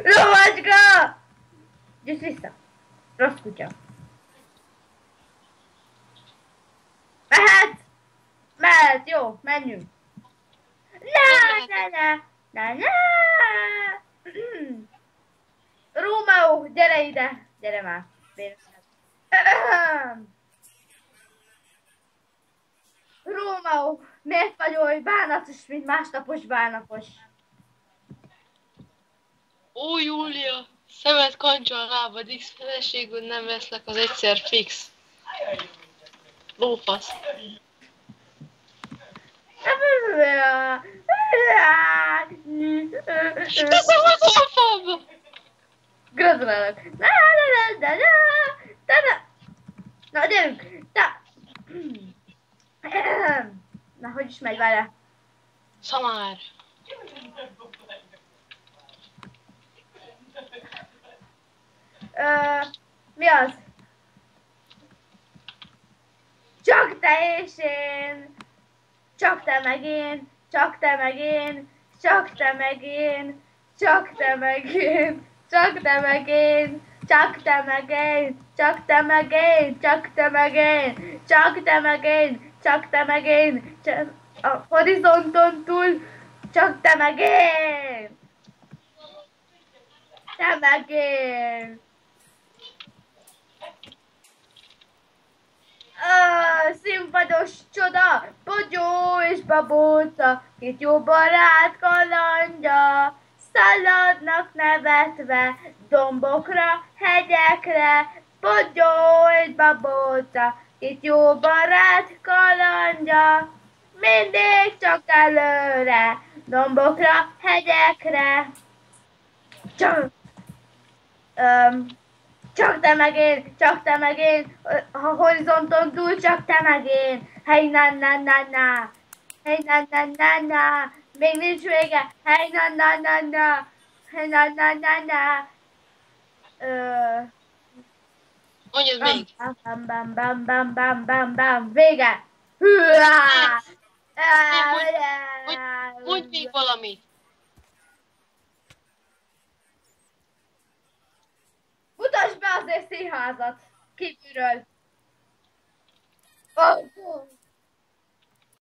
Romacska! Gyűjts vissza! Rossz kutya. Mehet! Mehet, jó, menjünk. Na. Rómeó, gyere ide! Gyere már. Rómeó, miért vagy oly bánatos, mint másnapos bánapos? Ó, Júlia, szemed kancsa a lábad, X feleségül nem veszlek, az egyszer fix. Lófasz. Teszem az alfába! Gratulálok! Na, gyerünk! Na, hogy is megy vele? Szamár. Mi az? Csak te és én! Csak te meg én! Csak te meg én! Csak te meg én! Csak te meg én! Csak te meg én! Csak te meg én! Csak te meg én! Csak te meg én! Csak te meg én! Csak te meg én! A horizonton túl csak te meg én! Te meg én! Színpados csoda, Bogyó és Babóca, két jó barát kalandja, szaladnak nevetve, dombokra, hegyekre, Bogyó és Babóca, két jó barát kalandja, mindig csak előre, dombokra, hegyekre. Csak te meg én, a horizonton túl csak te meg én. Hey na, hey na, még nincs vége. Hey na, hey na. Mondjad még. Bam, vége. Hűá! Mondj még valamit. Mutasd be azért színházat kívülről. Oh.